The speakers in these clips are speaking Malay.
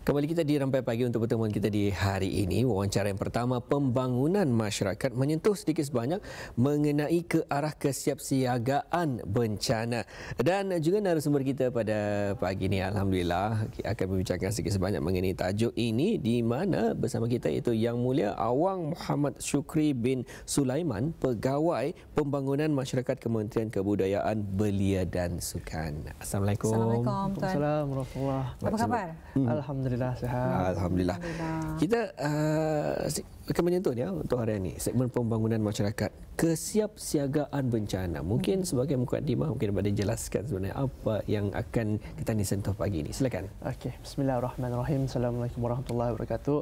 Kembali kita di Rampai Pagi untuk pertemuan kita di hari ini. Wawancara yang pertama, pembangunan masyarakat menyentuh sedikit sebanyak mengenai ke arah kesiapsiagaan bencana. Dan juga narasumber kita pada pagi ini, Alhamdulillah, akan membicarakan sedikit sebanyak mengenai tajuk ini, di mana bersama kita iaitu Yang Mulia Awang Muhammad Syukri bin Sulaiman, Pegawai Pembangunan Masyarakat Kementerian Kebudayaan, Belia dan Sukan. Assalamualaikum. Assalamualaikum, Tuan. Assalamualaikum warahmatullahi wabarakatuh. Apa khabar? Alhamdulillah sihat. Alhamdulillah. Kita akan menyentuh ya untuk hari ini segmen pembangunan masyarakat, kesiapsiagaan bencana. Mungkin sebagai mukadimah mungkin dapat dijelaskan sebenarnya apa yang akan kita sentuh pagi ini. Silakan. Okey, bismillahirrahmanirrahim. Assalamualaikum warahmatullahi wabarakatuh.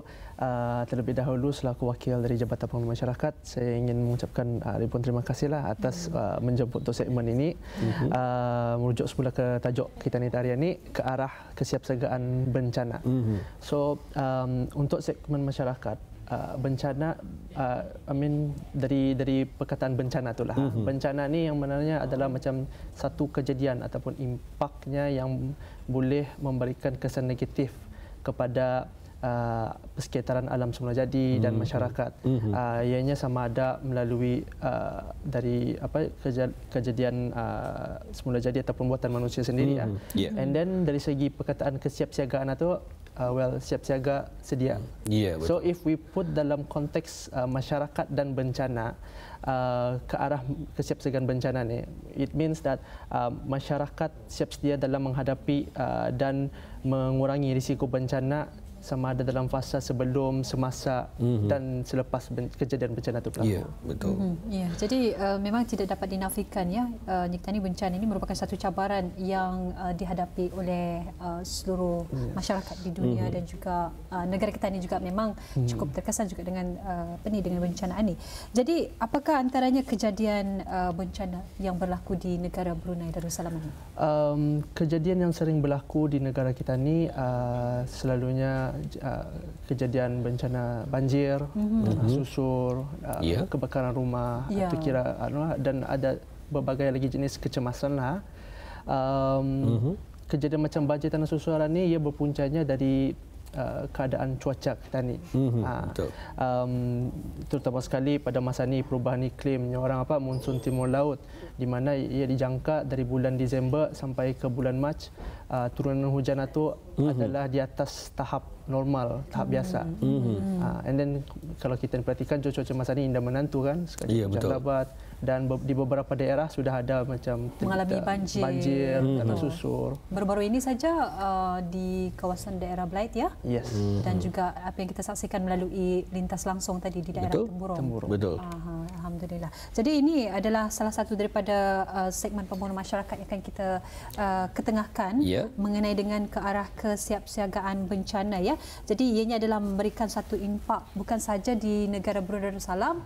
Terlebih dahulu selaku wakil dari Jabatan Pembangunan Masyarakat, saya ingin mengucapkan ribuan terima kasihlah atas menjemput untuk segmen ini. Merujuk semula ke tajuk kita hari ini, ke arah kesiapsiagaan bencana. So untuk segmen masyarakat, bencana, dari perkataan bencana itulah. Bencana ni yang benarnya adalah macam satu kejadian ataupun impaknya yang boleh memberikan kesan negatif kepada persekitaran alam semula jadi dan masyarakat. Ianya sama ada melalui dari kejadian semula jadi ataupun buatan manusia sendiri. And then dari segi perkataan kesiapsiagaan itu, siap siaga sedia. Betul. So if we put dalam konteks masyarakat dan bencana, ke arah kesiapsiagaan bencana ni, it means that masyarakat siap sedia dalam menghadapi dan mengurangi risiko bencana, sama ada dalam fasa sebelum, semasa dan selepas kejadian bencana itu berlaku. Ya, betul. Jadi memang tidak dapat dinafikan ya, Niktani, bencana ini merupakan satu cabaran yang dihadapi oleh seluruh masyarakat di dunia dan juga negara kita ini juga memang cukup terkesan juga dengan dengan bencana ini. Jadi apakah antaranya kejadian bencana yang berlaku di negara Brunei Darussalam ini? Kejadian yang sering berlaku di negara kita ini selalunya kejadian bencana banjir, susur, kebakaran rumah, dan ada berbagai lagi jenis kecemasan lah. Kejadian macam banjir tanah susuran ni ia berpuncanya dari keadaan cuaca kita ni. Terutama sekali pada masa ni perubahan iklim, orang monsun timur laut, di mana ia dijangka dari bulan Disember sampai ke bulan Mac, turunan hujan itu adalah di atas tahap normal, tahap biasa. And then kalau kita perhatikan cuaca masa ni indah menantu kan, sekali hujan lebat, dan di beberapa daerah sudah ada macam mengalami banjir, tanah susur. Baru-baru ini saja di kawasan daerah Belait ya. Yes. Dan juga apa yang kita saksikan melalui lintas langsung tadi di daerah Temburong. Betul. Alhamdulillah. Jadi ini adalah salah satu daripada segmen pembangunan masyarakat yang akan kita ketengahkan mengenai dengan ke arah kesiapsiagaan bencana ya. Jadi ianya adalah memberikan satu impak bukan saja di negara Brunei Darussalam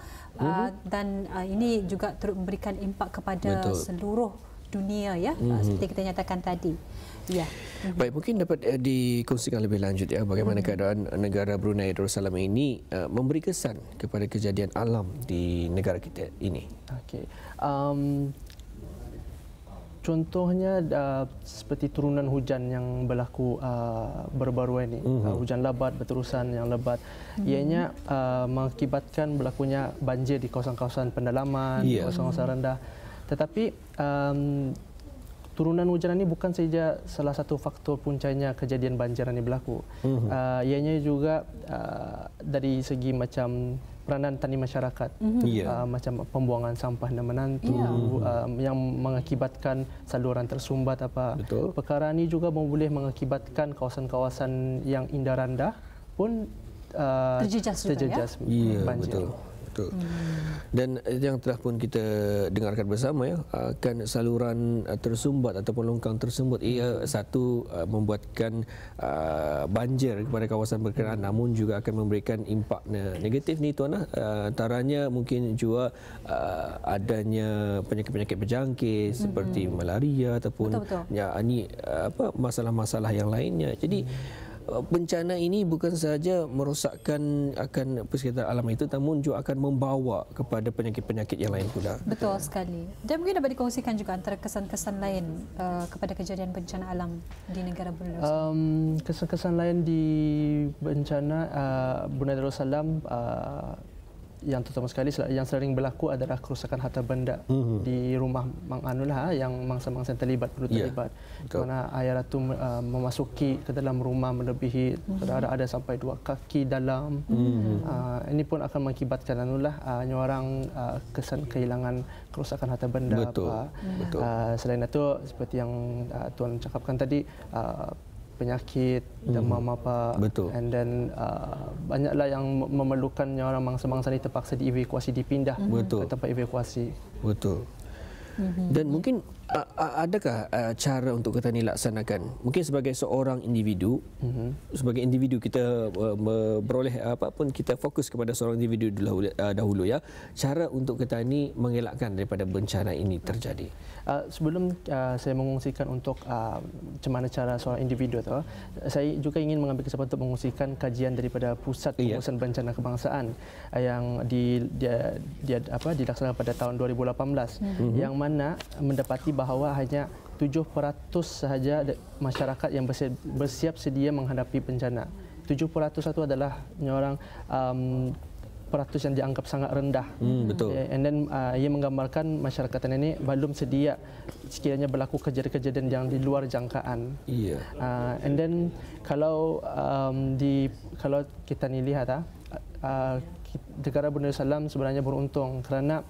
dan ini juga turut memberikan impak kepada seluruh dunia ya, seperti kita nyatakan tadi. Baik, mungkin dapat dikongsikan lebih lanjut ya bagaimana keadaan negara Brunei Darussalam ini memberi kesan kepada kejadian alam di negara kita ini. Okey. Contohnya seperti turunan hujan yang berlaku baru-baru ini, hujan lebat berterusan yang lebat, ianya mengakibatkan berlakunya banjir di kawasan-kawasan pendalaman, kawasan-kawasan rendah. Tetapi turunan hujan ini bukan saja salah satu faktor puncanya kejadian banjir ini berlaku. Ianya juga dari segi macam peranan tani masyarakat, macam pembuangan sampah dan menantu yang mengakibatkan saluran tersumbat Perkara ini juga boleh mengakibatkan kawasan-kawasan yang indah rendah pun terjejas banjir. Betul. Dan yang telah pun kita dengarkan bersama ya, akan saluran tersumbat ataupun longkang tersumbat ia satu membuatkan banjir kepada kawasan berkenaan, namun juga akan memberikan impak negatif ni tuan. Antaranya mungkin juga adanya penyakit-penyakit berjangkit seperti malaria ataupun masalah-masalah yang lainnya. Jadi bencana ini bukan sahaja merosakkan akan persekitaran alam itu, namun juga akan membawa kepada penyakit-penyakit yang lain pula. Betul sekali. Dan mungkin dapat dikongsikan juga antara kesan-kesan lain kepada kejadian bencana alam di negara Brunei Darussalam. Kesan-kesan lain di bencana Brunei Darussalam yang terutama sekali yang sering berlaku adalah kerusakan harta benda di rumah Mang Anul yang mangsa-mangsa terlibat terlibat. Mana Ayah Ratu memasuki ke dalam rumah melebihi ada sampai 2 kaki dalam. Ini pun akan mengakibatkan orang kesan kehilangan kerusakan harta benda. Betul. Selain itu seperti yang Tuan cakapkan tadi, penyakit, demam apa, and then banyaklah yang memerlukan orang mangsa-mangsa ini terpaksa dievakuasi, dipindah ke tempat evakuasi. Betul. Dan mungkin adakah cara untuk kita ni laksanakan? Mungkin sebagai seorang individu, sebagai individu kita beroleh apapun, kita fokus kepada seorang individu dahulu ya. Cara untuk kita ni mengelakkan daripada bencana ini terjadi. Sebelum saya mengungsikan untuk macam mana cara seorang individu tu, saya juga ingin mengambil kesempatan untuk mengungsikan kajian daripada Pusat Pengurusan Bencana Kebangsaan yang dilaksanakan pada tahun 2018, yang mana mendapati bahawa hanya 7% sahaja masyarakat yang bersiap sedia menghadapi bencana. 7% itu adalah peratus yang dianggap sangat rendah. Betul. And then ia menggambarkan masyarakat ini belum sedia sekiranya berlaku kejadian-kejadian yang di luar jangkaan. And then kalau kita ni lihat negara Brunei Darussalam sebenarnya beruntung kerana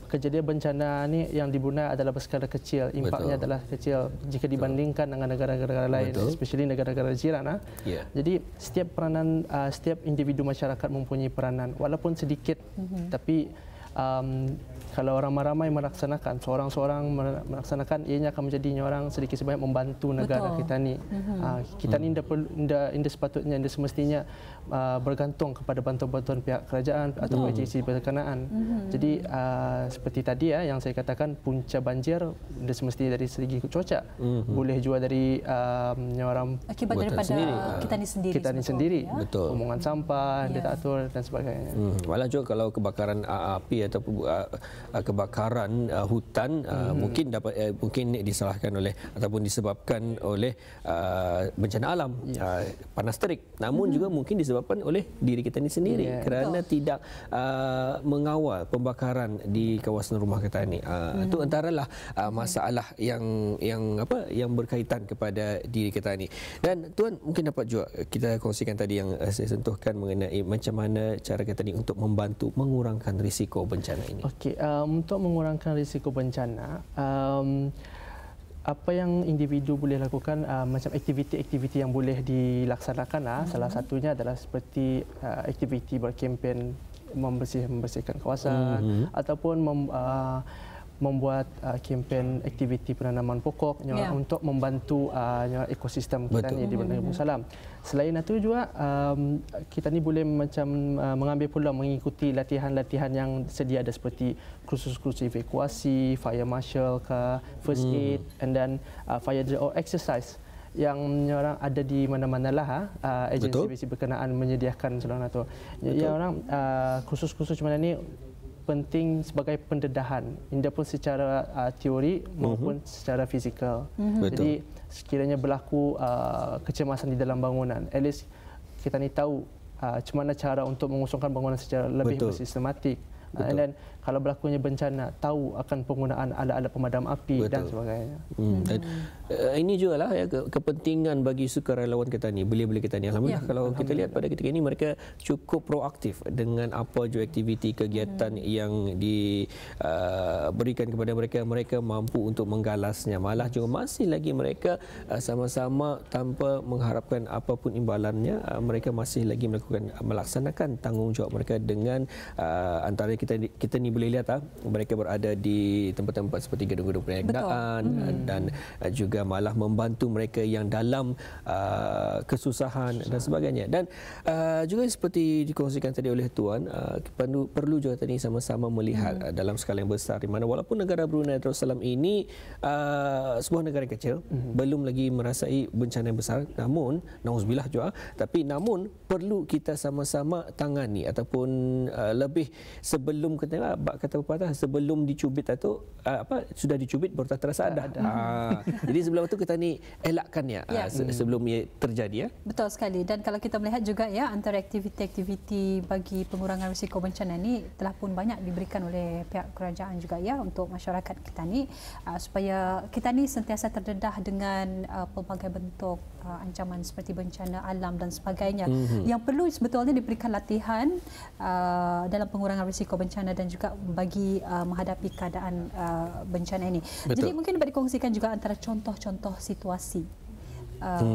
kejadian bencana ni yang di Brunei adalah berskala kecil, impaknya adalah kecil jika dibandingkan dengan negara-negara lain, especially negara-negara jiran. Jadi setiap peranan, setiap individu masyarakat mempunyai peranan walaupun sedikit, tapi kalau orang ramai melaksanakan, seorang-seorang melaksanakan, ianya akan menjadi orang sedikit sebanyak membantu negara kita ni. Kita ni tidak sepatutnya, tidak semestinya bergantung kepada bantuan-bantuan pihak kerajaan atau agensi berkenaan. Jadi seperti tadi yang saya katakan, punca banjir tidak semestinya dari segi cuaca, boleh juga dari orang akibat daripada kita ni sendiri. Pembuangan sampah, diktator dan sebagainya. Malah juga kalau kebakaran api atau kebakaran hutan mungkin disalahkan oleh ataupun disebabkan oleh bencana alam, panas terik, namun juga mungkin disebabkan oleh diri kita ini sendiri kerana tidak mengawal pembakaran di kawasan rumah kita ini. Itu antaralah masalah yang berkaitan kepada diri kita ini. Dan Tuan mungkin dapat juga kita kongsikan tadi yang saya sentuhkan mengenai macam mana cara kita ini untuk membantu mengurangkan risiko bencana ini. Okey, untuk mengurangkan risiko bencana, apa yang individu boleh lakukan, macam aktiviti-aktiviti yang boleh dilaksanakan, salah satunya adalah seperti aktiviti berkempen membersihkan kawasan, ataupun membuat kempen aktiviti penanaman pokok untuk membantu ekosistem kita ni di Brunei Darussalam. Selain itu juga kita ni boleh macam mengambil peluang mengikuti latihan-latihan yang sedia ada seperti kursus-kursus evakuasi, fire marshal ke first aid, and then fire drill or exercise yang orang ada di mana-mana lah agensi berkenaan menyediakan selama itu. Yang orang kursus-kursus macam ni penting sebagai pendedahan, ini pun secara teori maupun secara fizikal. Jadi sekiranya berlaku kecemasan di dalam bangunan, at least kita ni tahu macam mana cara untuk mengusungkan bangunan secara lebih bersistematik. And then kalau berlakunya bencana, tahu akan penggunaan alat-alat pemadam api dan sebagainya. Dan ini juga lah kepentingan bagi sukarelawan kita ni, belia-belia kita ni. Alhamdulillah kalau kita lihat pada ketika ini mereka cukup proaktif dengan apa juga aktiviti kegiatan yang diberikan kepada mereka. Mereka mampu untuk menggalasnya. Malah juga masih lagi mereka sama-sama tanpa mengharapkan apapun imbalannya, mereka masih lagi melaksanakan tanggungjawab mereka dengan antara kita ni boleh lihat mereka berada di tempat-tempat seperti gedung-gedung perniagaan dan juga malah membantu mereka yang dalam kesusahan dan sebagainya. Dan juga seperti dikongsikan tadi oleh Tuan, perlu juga tadi sama-sama melihat dalam skala yang besar, di mana walaupun negara Brunei Darussalam ini sebuah negara kecil, belum lagi merasai bencana yang besar, namun nauzubillah juga, tapi namun perlu kita sama-sama tangani ataupun lebih sebelum kata pepatah, sebelum dicubit atau sudah dicubit baru tak terasa ada. Jadi sebelum itu kita ni elakkannya sebelum ia terjadi. Betul sekali. Dan kalau kita melihat juga antara aktiviti-aktiviti bagi pengurangan risiko bencana ni telah pun banyak diberikan oleh pihak kerajaan juga untuk masyarakat kita ni, supaya kita ni sentiasa terdedah dengan pelbagai bentuk ancaman seperti bencana alam dan sebagainya. Yang perlu sebetulnya diberikan latihan dalam pengurangan risiko bencana dan juga bagi menghadapi keadaan bencana ini. Betul. Jadi mungkin dapat dikongsikan juga antara contoh-contoh situasi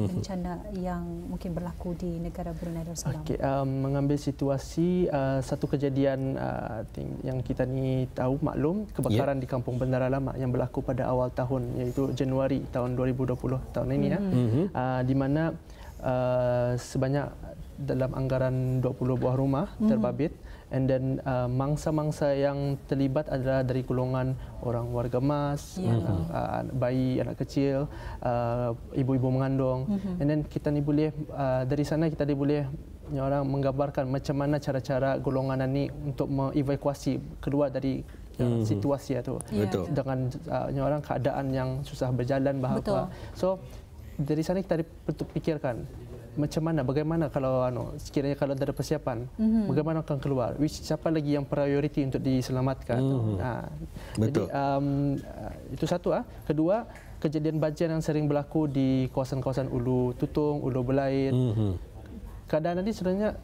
bencana yang mungkin berlaku di negara Brunei Darussalam. Mengambil situasi satu kejadian yang kita ni tahu maklum, kebakaran di Kampung Bendara Lama yang berlaku pada awal tahun, iaitu Januari tahun 2020 tahun ini di mana sebanyak dalam anggaran 20 buah rumah terbabit. And then mangsa-mangsa yang terlibat adalah dari golongan orang warga emas, bayi, anak kecil, ibu-ibu mengandung. And then kita ni boleh dari sana kita ni boleh orang menggambarkan macam mana cara-cara golongan ni untuk mengevakuasi keluar dari situasi itu dengan orang keadaan yang susah berjalan bahapa. So dari sana kita perlu fikirkan macam mana, bagaimana kalau sekiranya kalau ada persiapan, bagaimana akan keluar, siapa lagi yang prioriti untuk diselamatkan. Betul. Jadi itu satu. Kedua, kejadian banjir yang sering berlaku di kawasan-kawasan Ulu Tutung, Ulu Belaid. Keadaan ini sebenarnya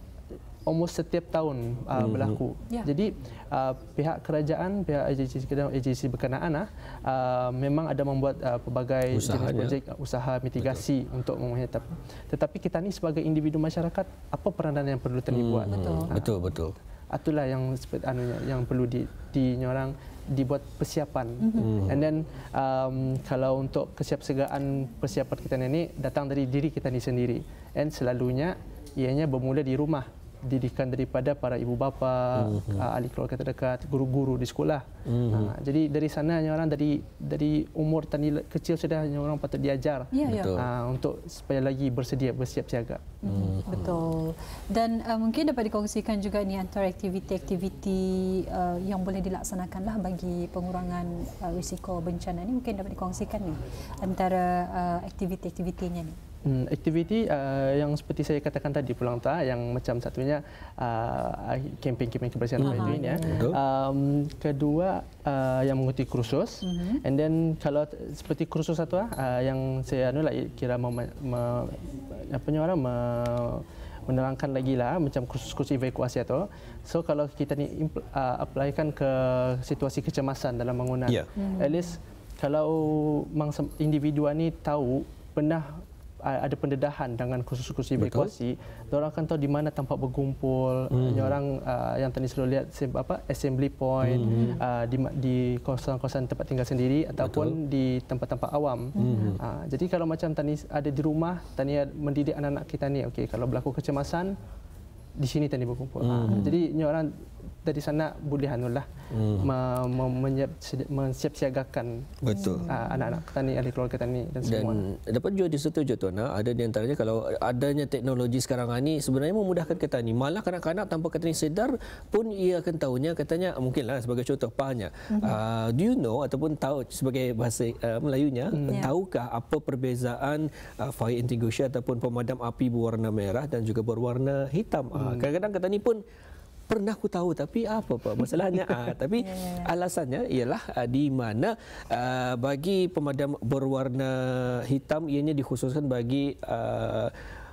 almost setiap tahun berlaku. Jadi pihak kerajaan, pihak agensi berkenaan memang ada membuat pelbagai jenis projek usaha mitigasi untuk menghadapi. Tetapi kita ni sebagai individu masyarakat, apa peranan yang perlu terlibat? Betul. Itulah yang perlu dibuat persiapan. And then kalau untuk kesiapsiagaan persiapan kita ni datang dari diri kita ni sendiri. And selalunya ianya bermula di rumah. Didikan daripada para ibu bapa, ahli keluarga terdekat, guru-guru di sekolah. Jadi dari sana orang dari umur tani kecil sudah orang patut diajar untuk supaya lagi bersiap siaga. Betul. Dan mungkin dapat dikongsikan juga ni antara aktiviti-aktiviti yang boleh dilaksanakanlah bagi pengurangan risiko bencana ni, mungkin dapat dikongsikan ni antara aktiviti-aktivitinya ni. Aktiviti yang seperti saya katakan tadi pulang yang macam satunya kempen-kempen kebersihan itu ini. Kedua yang mengikuti kursus. And then kalau seperti kursus satu yang saya kira menerangkan lagi lah macam kursus-kursus evakuasi atau. So kalau kita ni applykan ke situasi kecemasan dalam bangunan, at least kalau individu ni tahu pernah ada pendedahan dengan kursus-kursus evakuasi, orang akan tahu di mana tempat berkumpul, orang yang tadi selalu lihat assembly point di kawasan-kawasan tempat tinggal sendiri ataupun di tempat-tempat awam. Jadi kalau macam tadi ada di rumah, tadi mendidik anak-anak kita ni, okey, kalau berlaku kecemasan di sini tadi berkumpul. Jadi orang dari sana boleh mensiapsiagakan anak-anak tani, ahli keluarga tani dan semua. Dan dapat juga disetujui Tuan, ada di antaranya kalau adanya teknologi sekarang ini sebenarnya memudahkan petani. Malah kanak-kanak tanpa petani sedar pun ia akan tahunya, katanya mungkinlah sebagai contoh pahanya. Do you know ataupun tahu sebagai bahasa Melayunya, tahukah apa perbezaan fire extinguisher ataupun pemadam api berwarna merah dan juga berwarna hitam? Kadang-kadang petani pun pernah aku tahu tapi apa masalahnya tapi alasannya ialah di mana bagi pemadam berwarna hitam ianya dikhususkan bagi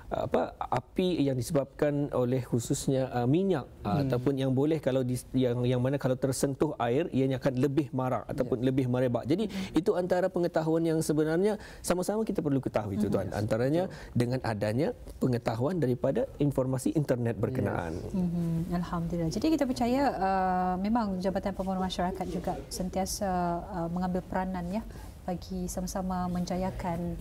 api yang disebabkan oleh khususnya minyak ataupun yang boleh kalau yang mana kalau tersentuh air ianya akan lebih marak ataupun lebih merebak. Jadi itu antara pengetahuan yang sebenarnya sama-sama kita perlu ketahui itu tuan. Antaranya dengan adanya pengetahuan daripada informasi internet berkenaan. Alhamdulillah. Jadi kita percaya memang Jabatan Pembangunan Masyarakat juga sentiasa mengambil peranan ya bagi sama-sama menjayakan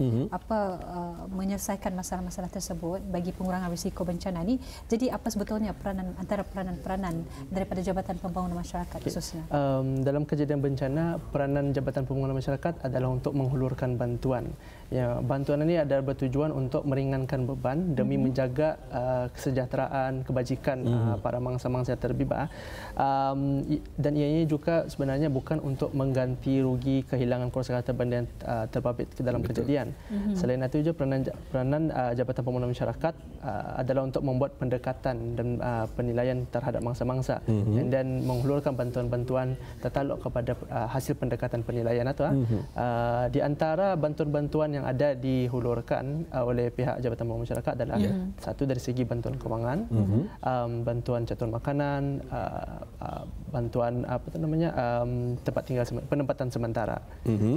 menyelesaikan masalah-masalah tersebut bagi pengurangan risiko bencana ni. Jadi apa sebetulnya peranan daripada Jabatan Pembangunan Masyarakat khususnya? Dalam kejadian bencana, peranan Jabatan Pembangunan Masyarakat adalah untuk menghulurkan bantuan. Ya, bantuan ini adalah bertujuan untuk meringankan beban demi menjaga kesejahteraan, kebajikan para mangsa-mangsa yang terlibat. Dan ianya juga sebenarnya bukan untuk mengganti rugi kehilangan keluarga benda yang terbabit ke dalam kejadian. Selain itu juga peranan Jabatan Pembangunan Masyarakat adalah untuk membuat pendekatan dan penilaian terhadap mangsa-mangsa dan menghulurkan bantuan-bantuan tertakluk kepada hasil pendekatan penilaian itu. Di antara bantuan-bantuan yang ada dihulurkan oleh pihak Jabatan Pembangunan Masyarakat adalah satu dari segi bantuan kewangan, bantuan catur makanan, bantuan tempat tinggal penempatan sementara.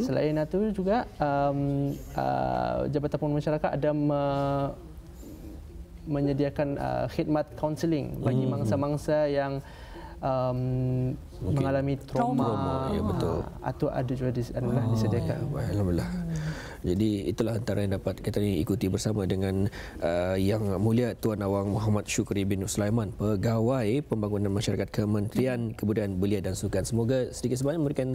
Selain itu juga Jabatan Pembangunan Masyarakat ada menyediakan khidmat kaunseling bagi mangsa-mangsa yang mengalami trauma, ya, betul. Atau ada juga disediakan. Alhamdulillah. Jadi itulah antara yang dapat kita ikuti bersama dengan Yang Mulia Tuan Awang Muhammad Syukri bin Sulaiman, Pegawai Pembangunan Masyarakat Kementerian Kebudayaan Belia dan Sukan. Semoga sedikit sebanyak memberikan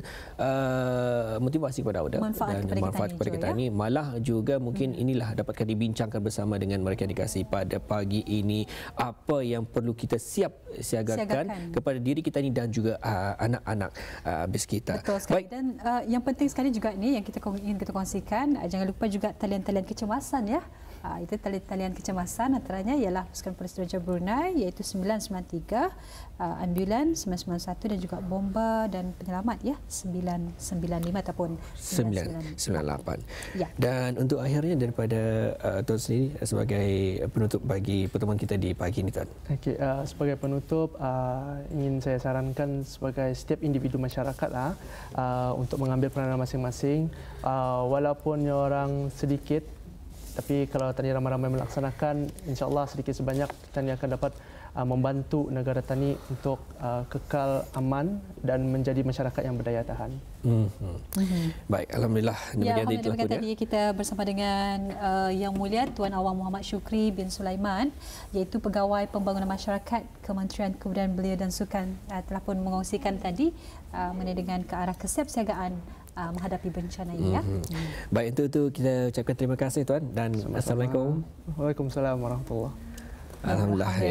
motivasi kepada awak dan manfaat kepada kita ini. Malah juga mungkin inilah dapatkan dibincangkan bersama dengan mereka yang dikasihi pada pagi ini, apa yang perlu kita siagakan kepada diri kita ini dan juga anak-anak bes kita. Betul sekali. Dan yang penting sekali juga ni yang kita ingin kita kongsikan, jangan lupa juga talian-talian kecemasan ya. Itu talian kecemasan antaranya ialah Pasukan Polis Diraja Brunei iaitu 993, ambulans 991 dan juga bomba dan penyelamat ya 995 ataupun 998. Ya. Dan untuk akhirnya daripada Tuan sendiri sebagai penutup bagi pertemuan kita di pagi ini Tuan. Okey, sebagai penutup ingin saya sarankan sebagai setiap individu masyarakat untuk mengambil peranan masing-masing, walaupun orang sedikit, tapi kalau tani ramai-ramai melaksanakan, insya-Allah sedikit sebanyak tani akan dapat membantu negara tani untuk kekal aman dan menjadi masyarakat yang berdaya tahan. Baik, alhamdulillah. Demikian tadi kita bersama dengan Yang Mulia Tuan Awang Muhammad Syukri bin Sulaiman, iaitu Pegawai Pembangunan Masyarakat Kementerian Kebudayaan Belia dan Sukan, telah pun mengongsikan tadi mengenai dengan ke arah kesiapsiagaan menghadapi bencana ini. Baik, itu kita ucapkan terima kasih Tuan dan Assalamualaikum. Waalaikumsalam warahmatullahi. Alhamdulillah ya.